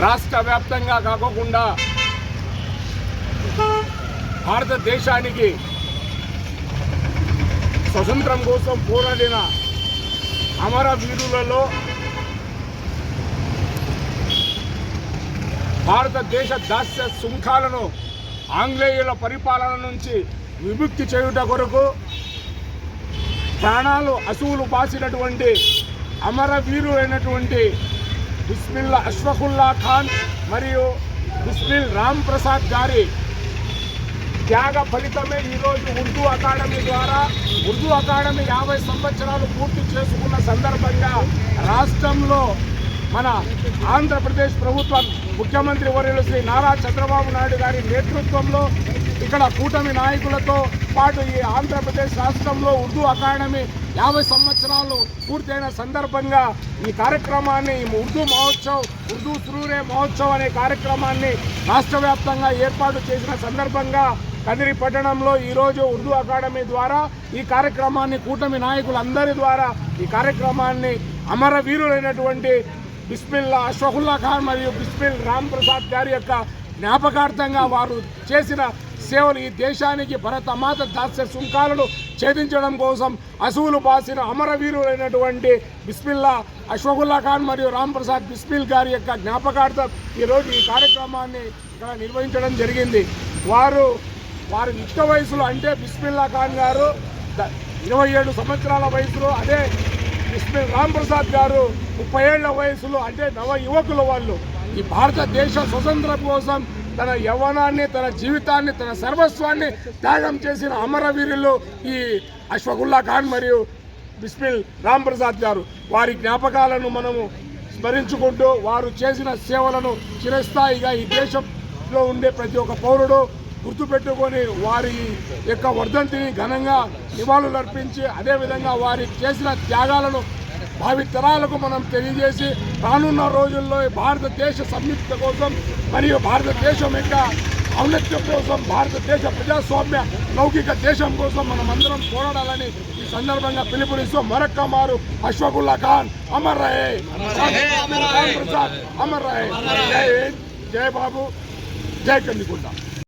రాష్ట్ర వ్యాప్తంగా కాకుండా భారతదేశానికి స్వతంత్రం కోసం పోరాడిన అమరవీరులలో భారతదేశ దాస్య సుంకాలను ఆంగ్లేయుల పరిపాలన నుంచి విముక్తి చేయుట కొరకు ప్రాణాలు అసువులు బాసినటువంటి అమరవీరులైనటువంటి బిస్మిల్లా అష్ఫాకుల్లా ఖాన్ మరియు బిస్మిల్ రామ్ ప్రసాద్ గారి త్యాగ ఫలితమే ఈరోజు ఉర్దూ అకాడమీ ద్వారా ఉర్దూ అకాడమీ 50 సంవత్సరాలు పూర్తి చేసుకున్న సందర్భంగా రాష్ట్రంలో మన ఆంధ్రప్రదేశ్ ప్రభుత్వం ముఖ్యమంత్రి వర్యులు శ్రీ నారా చంద్రబాబు నాయుడు గారి నేతృత్వంలో ఇక్కడ కూటమి నాయకులతో పాటు ఈ ఆంధ్రప్రదేశ్ రాష్ట్రంలో ఉర్దూ అకాడమీ 50 సంవత్సరాలు పూర్తయిన సందర్భంగా ఈ కార్యక్రమాన్ని ఉర్దూ మహోత్సవ్ ఉర్దూ సురూరే మహోత్సవ్ అనే కార్యక్రమాన్ని రాష్ట్ర వ్యాప్తంగా ఏర్పాటు చేసిన సందర్భంగా కదిరి పట్టణంలో ఈరోజు ఉర్దూ అకాడమీ ద్వారా ఈ కార్యక్రమాన్ని కూటమి నాయకులందరి ద్వారా ఈ కార్యక్రమాన్ని అమరవీరులైనటువంటి బిస్మిల్లా అష్ఫాకుల్లా ఖాన్ మరియు బిస్మిల్ రామ్ ప్రసాద్ గారి యొక్క జ్ఞాపకార్థంగా వారు చేసిన సేవలు ఈ దేశానికి భరతమాత దాస్య సుంకాలను ఛేదించడం కోసం అసువులు బాసిన అమరవీరులైనటువంటి బిస్మిల్లా అష్ఫాకుల్లా ఖాన్ మరియు రామ్ ప్రసాద్ బిస్మిల్ గారి యొక్క జ్ఞాపకార్థం ఈరోజు ఈ కార్యక్రమాన్ని ఇక్కడ నిర్వహించడం జరిగింది. వారి యుక్త వయసులో అంటే బిస్మిల్లా ఖాన్ గారు 27 సంవత్సరాల వయసులో, అదే బిస్మిల్ రామ్ ప్రసాద్ గారు 30 ఏళ్ల వయసులో, అంటే నవ యువకుల వాళ్ళు ఈ భారతదేశ స్వతంత్రం కోసం తన యవ్వనాన్ని, తన జీవితాన్ని, తన సర్వస్వాన్ని త్యాగం చేసిన అమరవీరులు ఈ అష్ఫాకుల్లా ఖాన్ మరియు బిస్మిల్ రామ్ ప్రసాద్ గారు. వారి జ్ఞాపకాలను మనము స్మరించుకుంటూ వారు చేసిన సేవలను చిరస్థాయిగా ఈ దేశంలో ఉండే ప్రతి ఒక్క పౌరుడు గుర్తుపెట్టుకొని వారి యొక్క వర్ధంతిని ఘనంగా నివాళులు అర్పించి అదేవిధంగా వారి చేసిన త్యాగాలను భావితరాలకు మనం తెలియజేసి రానున్న రోజుల్లో భారతదేశ సంయుక్త కోసం మరియు భారతదేశం యొక్క ఔన్నత్యం కోసం, భారతదేశ ప్రజాస్వామ్య లౌకిక దేశం కోసం మనం అందరం పోరాడాలని ఈ సందర్భంగా పిలుపునిస్తూ మరొక్క మారు అష్ఫాకుల్లా ఖాన్ అమర్ రహే, రామ్ ప్రసాద్ అమర్ రహే. జై హింద్, జై బాబు, జై కందికుంట.